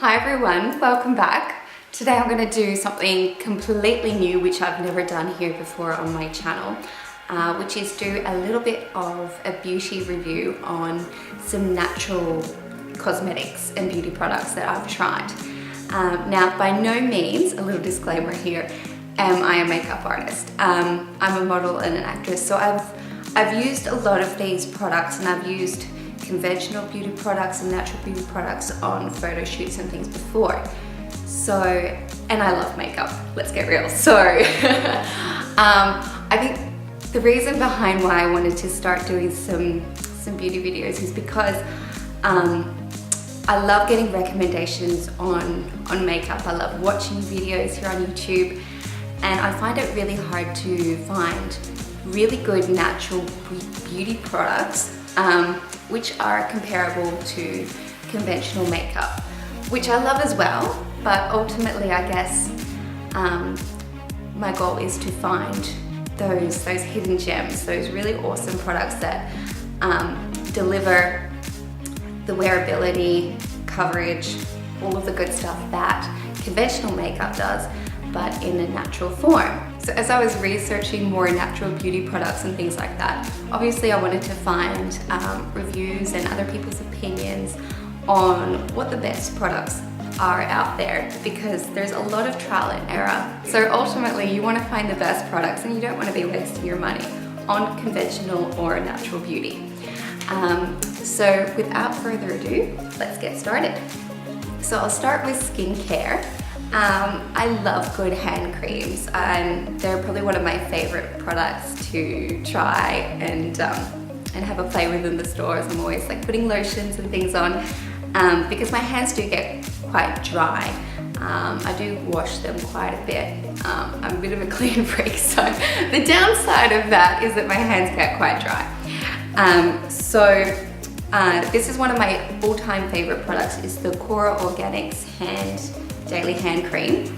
Hi everyone, welcome back. Today I'm going to do something completely new which I've never done here before on my channel, which is do a little bit of a beauty review on some natural cosmetics and beauty products that I've tried. Now, by no means, a little disclaimer here, am I a makeup artist. I'm a model and an actress, so I've used a lot of these products, and I've used conventional beauty products and natural beauty products on photo shoots and things before. So, and I love makeup, let's get real. So, I think the reason behind why I wanted to start doing some beauty videos is because I love getting recommendations on makeup. I love watching videos here on YouTube, and I find it really hard to find really good natural beauty products which are comparable to conventional makeup, which I love as well, but ultimately I guess my goal is to find those hidden gems, those really awesome products that deliver the wearability, coverage, all of the good stuff that conventional makeup does, but in a natural form. So as I was researching more natural beauty products and things like that, obviously I wanted to find reviews and other people's opinions on what the best products are out there, because there's a lot of trial and error. So ultimately you want to find the best products, and you don't want to be wasting your money on conventional or natural beauty. So without further ado, let's get started. So I'll start with skincare. I love good hand creams, and they're probably one of my favorite products to try and have a play with in the stores. I'm always like putting lotions and things on because my hands do get quite dry. I do wash them quite a bit. I'm a bit of a clean freak, so the downside of that is that my hands get quite dry. This is one of my all-time favorite products, is the Cora Organics Daily Hand Cream.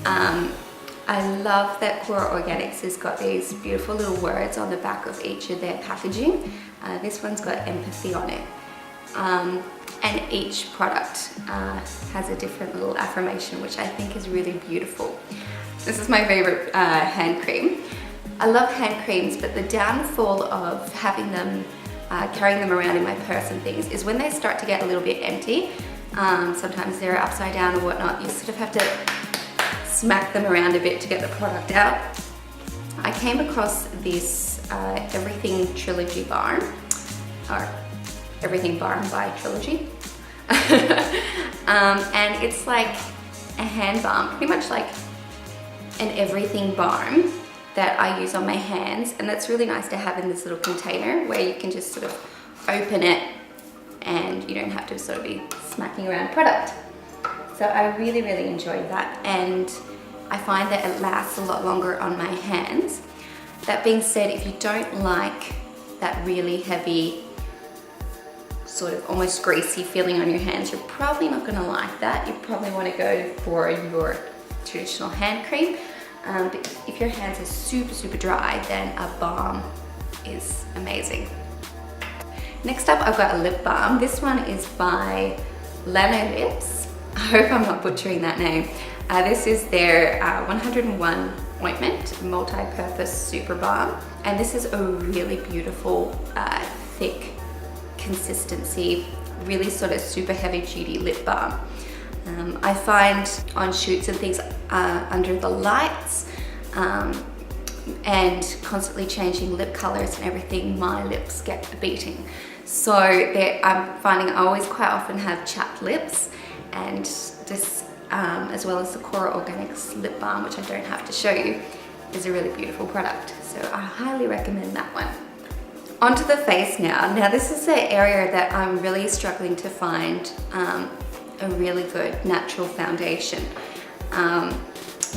I love that Cora Organics has got these beautiful little words on the back of each of their packaging. This one's got empathy on it. And each product has a different little affirmation, which I think is really beautiful. This is my favorite hand cream. I love hand creams, but the downfall of having them, carrying them around in my purse and things, is when they start to get a little bit empty. Sometimes they're upside down or whatnot. You sort of have to smack them around a bit to get the product out. I came across this Everything Trilogy Balm, or Everything Balm by Trilogy. And it's like a hand balm, pretty much like an everything balm that I use on my hands, and that's really nice to have in this little container where you can just sort of open it and you don't have to sort of be smacking around product. So I really enjoy that, and I find that it lasts a lot longer on my hands. That being said, if you don't like that really heavy, sort of almost greasy feeling on your hands, you're probably not going to like that. You probably want to go for your traditional hand cream. But if your hands are super dry, then a balm is amazing. Next up, I've got a lip balm. This one is by Lano Lips. I hope I'm not butchering that name. This is their 101 ointment, multi-purpose super balm. And this is a really beautiful, thick consistency, really sort of super heavy duty lip balm. I find on shoots and things under the lights and constantly changing lip colors and everything, my lips get a beating. So I'm finding I always quite often have chapped lips, and this, as well as the Cora Organics lip balm, which I don't have to show you, is a really beautiful product. So I highly recommend that one. Onto the face now. Now this is the area that I'm really struggling to find a really good natural foundation.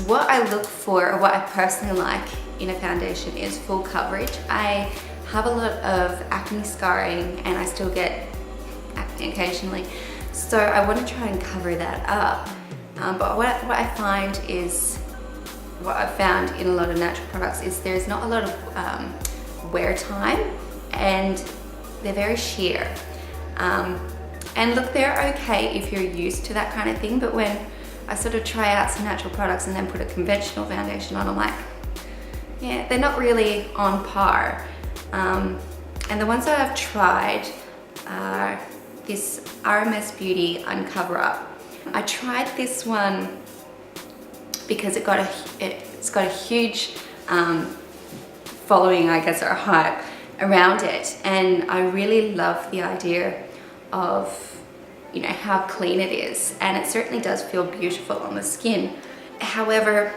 What I look for, or what I personally like in a foundation, is full coverage. I have a lot of acne scarring, and I still get acne occasionally, so I want to try and cover that up. But what I find is, what I've found in a lot of natural products, is there's not a lot of wear time, and they're very sheer. And look, they're okay if you're used to that kind of thing, but when I sort of try out some natural products and then put a conventional foundation on, I'm like, yeah, they're not really on par. And the ones that I've tried are this RMS Beauty Uncover Up. I tried this one because it's got a huge following, I guess, or hype around it, and I really love the idea of, you know, how clean it is, and it certainly does feel beautiful on the skin. However,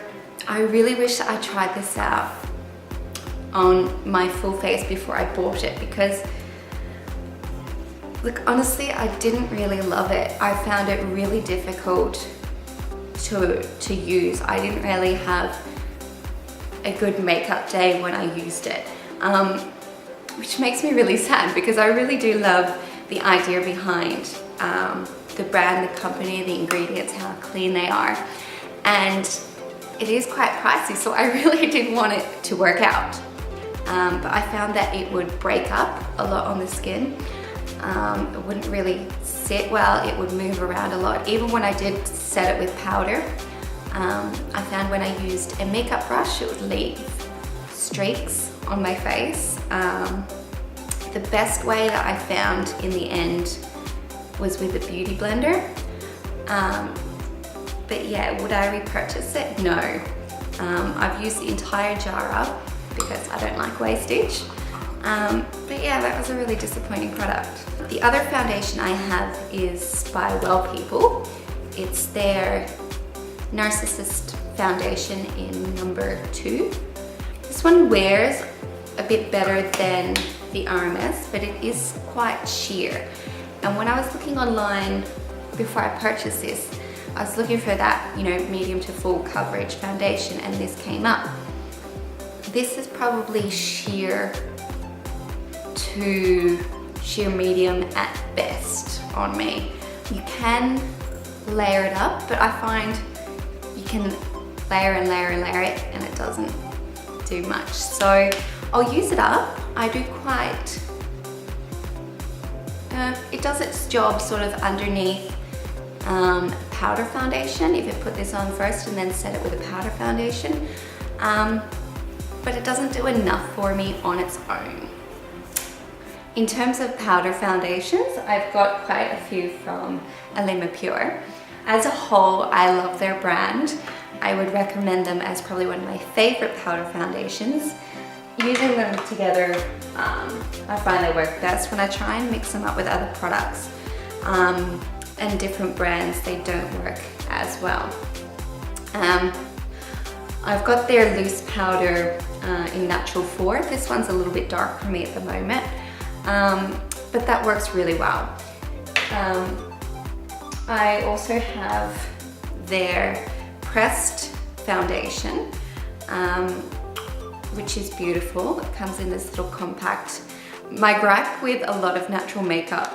I really wish that I tried this out on my full face before I bought it, because look, honestly, I didn't really love it. I found it really difficult to use. I didn't really have a good makeup day when I used it, which makes me really sad, because I really do love the idea behind the brand, the company, the ingredients, how clean they are, and it is quite pricey, so I really did want it to work out. But I found that it would break up a lot on the skin. It wouldn't really sit well, it would move around a lot. Even when I did set it with powder, I found when I used a makeup brush, it would leave streaks on my face. The best way that I found in the end was with a beauty blender. But yeah, would I repurchase it? No. I've used the entire jar up because I don't like wastage. But yeah, that was a really disappointing product. The other foundation I have is by Well People. It's their Narcissist foundation in number 2. This one wears a bit better than the RMS, but it is quite sheer. And when I was looking online before I purchased this, I was looking for that, you know, medium to full coverage foundation, and this came up. This is probably sheer to sheer medium at best on me. You can layer it up, but I find you can layer and layer and layer it and it doesn't do much. So I'll use it up. I do quite, it does its job sort of underneath powder foundation, if you put this on first and then set it with a powder foundation. But it doesn't do enough for me on its own. In terms of powder foundations, I've got quite a few from Alima Pure. As a whole, I love their brand. I would recommend them as probably one of my favorite powder foundations. Using them together, I find they work best. When I try and mix them up with other products and different brands, they don't work as well. I've got their loose powder in Natural 4. This one's a little bit dark for me at the moment, but that works really well. I also have their pressed foundation, which is beautiful. It comes in this little compact. My gripe with a lot of natural makeup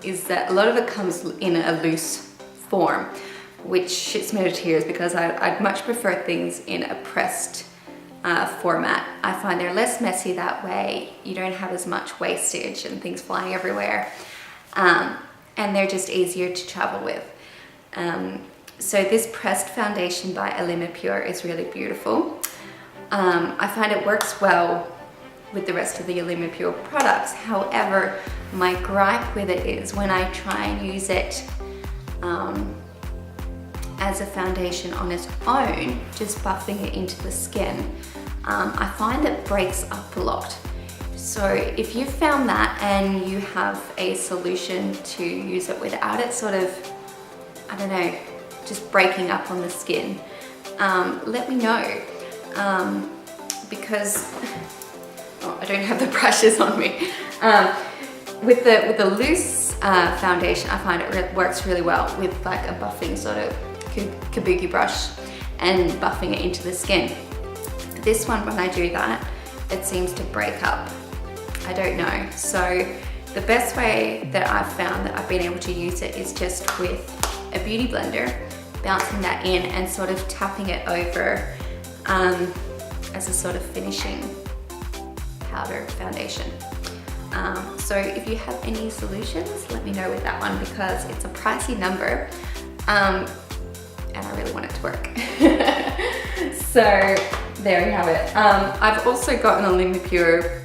is that a lot of it comes in a loose form, which shits me to tears, because I'd much prefer things in a pressed format. I find they're less messy that way. You don't have as much wastage and things flying everywhere. And they're just easier to travel with. So this pressed foundation by Alima Pure is really beautiful. I find it works well with the rest of the Alima Pure products. However, my gripe with it is when I try and use it as a foundation on its own, just buffing it into the skin, I find it breaks up a lot. So if you've found that and you have a solution to use it without it sort of, I don't know, just breaking up on the skin, let me know. Because I don't have the brushes on me. With the loose foundation, I find it works really well with like a buffing sort of kabuki brush and buffing it into the skin. This one, when I do that, it seems to break up. I don't know. So the best way that I've found that I've been able to use it is just with a beauty blender, bouncing that in and sort of tapping it over as a sort of finishing powder foundation. So if you have any solutions, let me know with that one because it's a pricey number and I really want it to work. So there you have it. I've also got an Olympure.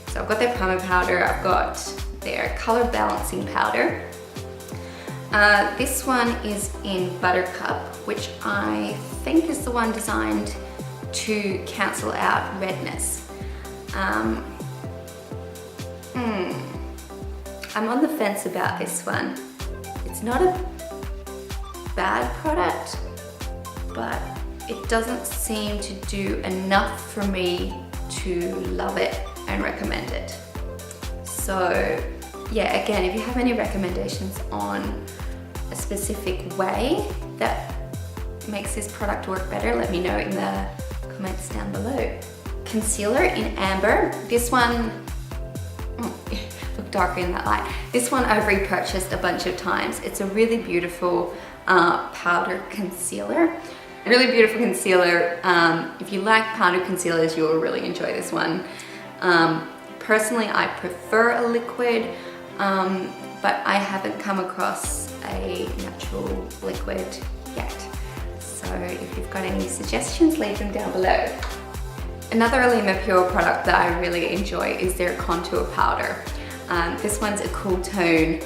So I've got their primer powder, I've got their color balancing powder. This one is in Buttercup, which I think is the one designed to cancel out redness. I'm on the fence about this one. It's not a bad product, but it doesn't seem to do enough for me to love it and recommend it. So yeah, again, if you have any recommendations on a specific way that makes this product work better, let me know in the comments down below. Concealer in Amber. This one, look darker in that light. This one I've repurchased a bunch of times. It's a really beautiful powder concealer. A really beautiful concealer. If you like powder concealers, you'll really enjoy this one. Personally, I prefer a liquid, but I haven't come across a natural liquid yet. So if you've got any suggestions, leave them down below. Another Olympure product that I really enjoy is their contour powder. This one's a cool tone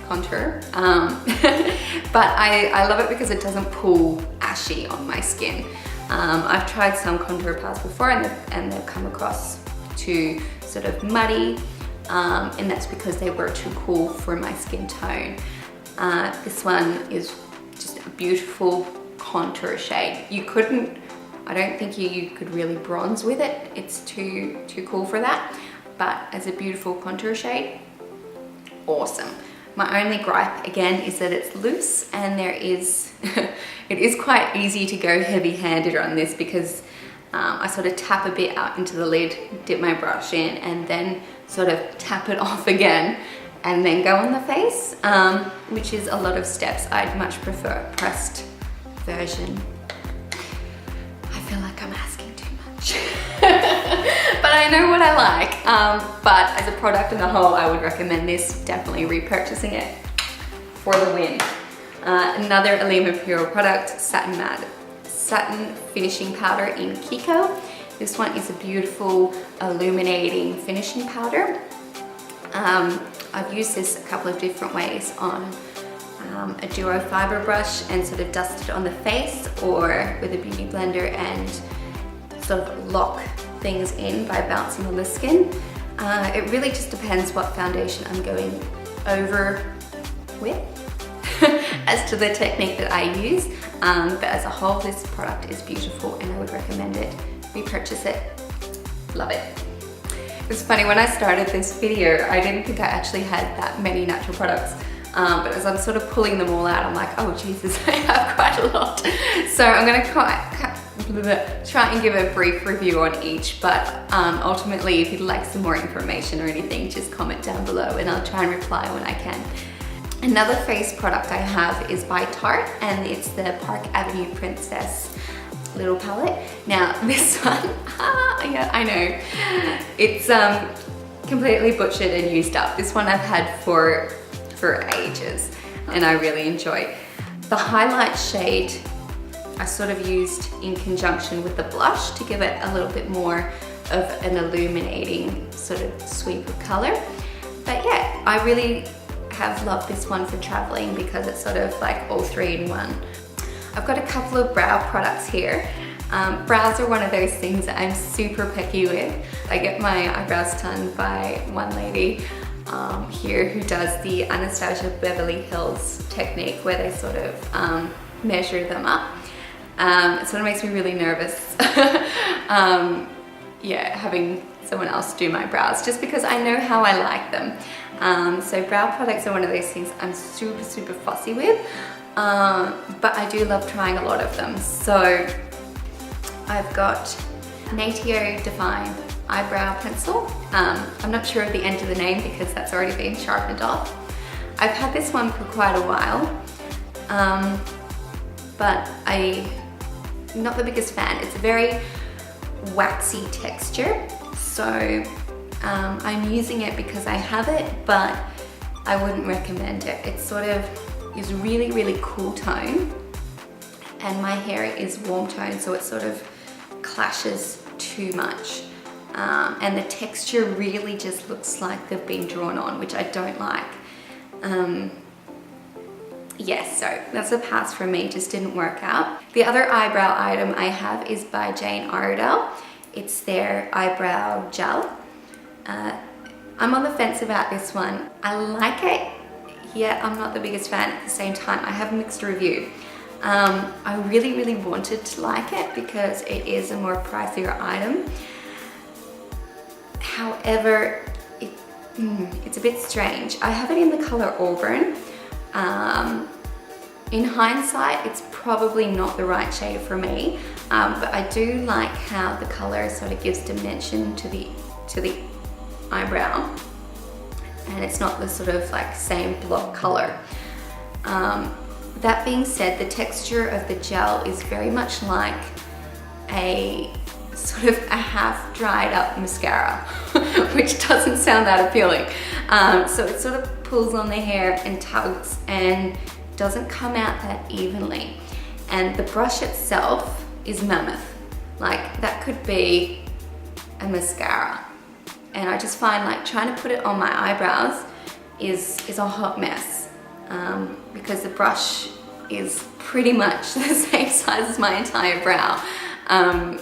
contour, but I love it because it doesn't pull ashy on my skin. I've tried some contour powders before and they've come across too sort of muddy, and that's because they were too cool for my skin tone. This one is just a beautiful contour shade. I don't think you could really bronze with it. It's too cool for that, but as a beautiful contour shade, awesome. My only gripe again is that it's loose and it is quite easy to go heavy-handed on this because I sort of tap a bit out into the lid, dip my brush in, and then sort of tap it off again and then go on the face, which is a lot of steps. I'd much prefer a pressed version. I feel like I'm asking too much. But I know what I like. But as a product in the whole, I would recommend this, definitely repurchasing it for the win. Another Olympure product, Satin Finishing Powder in Kiko. This one is a beautiful illuminating finishing powder. I've used this a couple of different ways on a duo fiber brush and sort of dusted on the face, or with a beauty blender and sort of lock things in by bouncing on the skin. It really just depends what foundation I'm going over with as to the technique that I use. But as a whole, this product is beautiful and I would recommend it. Repurchase it. Love it. It's funny, when I started this video, I didn't think I actually had that many natural products. But as I'm sort of pulling them all out, I'm like, oh Jesus, I have quite a lot. So I'm gonna try and give a brief review on each, but ultimately, if you'd like some more information or anything, just comment down below and I'll try and reply when I can. Another face product I have is by Tarte, and it's the Park Avenue Princess little palette. Now this one, yeah, I know, it's completely butchered and used up. This one I've had for ages and I really enjoy. The highlight shade I sort of used in conjunction with the blush to give it a little bit more of an illuminating sort of sweep of color. But yeah, I really have loved this one for traveling because it's sort of like all three in one. I've got a couple of brow products here. Brows are one of those things that I'm super picky with. I get my eyebrows done by one lady here who does the Anastasia Beverly Hills technique where they sort of measure them up. It sort of makes me really nervous yeah, having someone else do my brows, just because I know how I like them. So brow products are one of those things I'm super fussy with, but I do love trying a lot of them. So I've got Natio Define eyebrow pencil. I'm not sure of the end of the name because that's already been sharpened off. I've had this one for quite a while, but I'm not the biggest fan. It's a very waxy texture, so I'm using it because I have it, but I wouldn't recommend it. It sort of is really, really cool tone, and my hair is warm tone, so it sort of clashes too much. And the texture really just looks like they've been drawn on, which I don't like. Yes, so that's a pass for me, just didn't work out. The other eyebrow item I have is by Jane Iredale. It's their eyebrow gel. I'm on the fence about this one. I like it, yet I'm not the biggest fan at the same time. I have a mixed review. I really, really wanted to like it because it is a more pricier item. However, it's a bit strange. I have it in the color Auburn. In hindsight, it's probably not the right shade for me, but I do like how the color sort of gives dimension to the eyebrow, and it's not the sort of like same block color. That being said, the texture of the gel is very much like a sort of a half dried up mascara, which doesn't sound that appealing. So it sort of pulls on the hair and tugs and doesn't come out that evenly. And the brush itself is mammoth. Like, that could be a mascara. And I just find like trying to put it on my eyebrows is a hot mess, because the brush is pretty much the same size as my entire brow.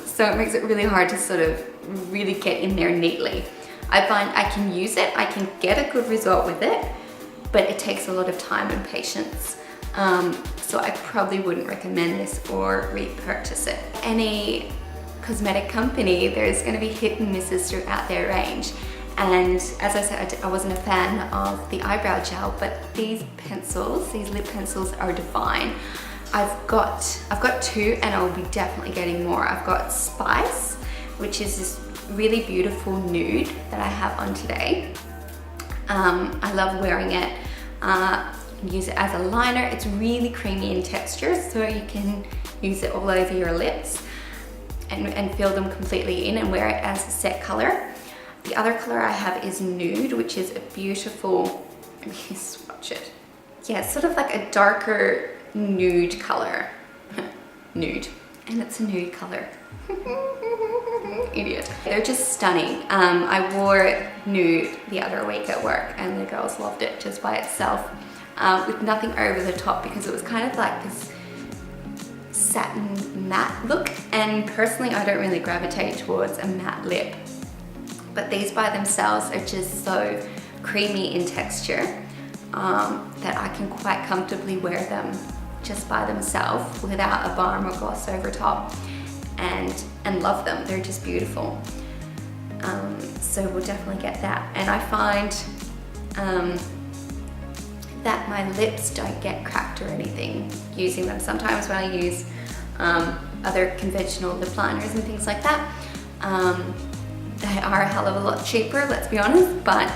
So it makes it really hard to sort of really get in there neatly. I find I can use it, I can get a good result with it, but it takes a lot of time and patience. So I probably wouldn't recommend this or repurchase it. Any cosmetic company, there's going to be hit and misses throughout their range. And as I said, I wasn't a fan of the eyebrow gel, but these pencils, these lip pencils are divine. I've got two, and I'll be definitely getting more. I've got Spice, which is this really beautiful nude that I have on today. I love wearing it. Use it as a liner. It's really creamy in texture, so you can use it all over your lips and fill them completely in and wear it as a set color. The other color I have is Nude, which is a beautiful, let me swatch it. Yeah, it's sort of like a darker nude color. Nude. And it's a nude color. Idiot. They're just stunning. I wore Nude the other week at work, and the girls loved it just by itself, with nothing over the top, because it was kind of like this satin matte look, and personally I don't really gravitate towards a matte lip, but these by themselves are just so creamy in texture that I can quite comfortably wear them just by themselves without a balm or gloss over top, and love them. They're just beautiful. So we'll definitely get that. And I find that my lips don't get cracked or anything using them. Sometimes when I use other conventional lip liners and things like that, they are a hell of a lot cheaper, let's be honest, but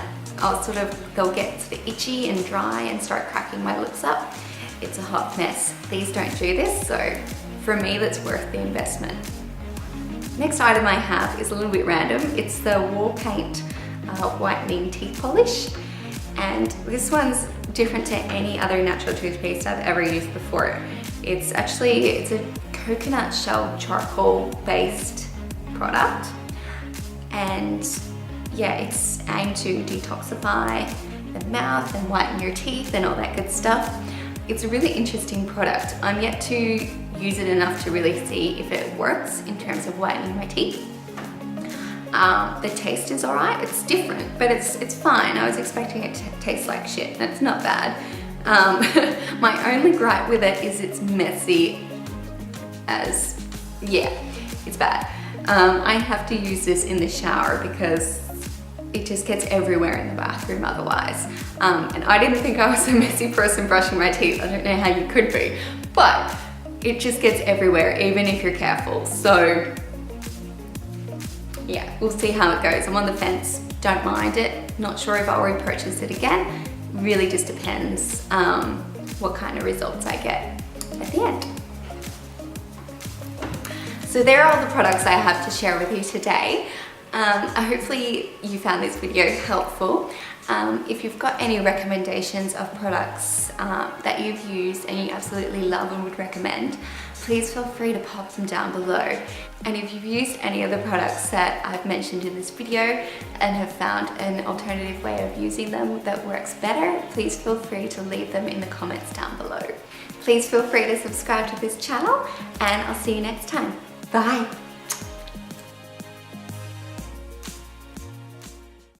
they'll get sort of itchy and dry and start cracking my lips up. It's a hot mess. These don't do this, so for me that's worth the investment. Next item I have is a little bit random. It's the Wall Paint Whitening Teeth Polish, and this one's different to any other natural toothpaste I've ever used before. It's a coconut shell charcoal based product, and yeah, it's aimed to detoxify the mouth and whiten your teeth and all that good stuff. It's a really interesting product. I'm yet to use it enough to really see if it works in terms of whitening my teeth. The taste is alright, it's different, but it's fine. I was expecting it to taste like shit, and it's not bad. My only gripe with it is it's messy as, yeah, it's bad. I have to use this in the shower because it just gets everywhere in the bathroom otherwise. And I didn't think I was a messy person brushing my teeth. I don't know how you could be, but it just gets everywhere, even if you're careful. So yeah, we'll see how it goes. I'm on the fence, don't mind it. Not sure if I'll repurchase it again. Really just depends what kind of results I get at the end. So there are all the products I have to share with you today. Hopefully you found this video helpful. If you've got any recommendations of products that you've used and you absolutely love and would recommend, please feel free to pop them down below. And if you've used any of the products that I've mentioned in this video and have found an alternative way of using them that works better, please feel free to leave them in the comments down below. Please feel free to subscribe to this channel, and I'll see you next time. Bye!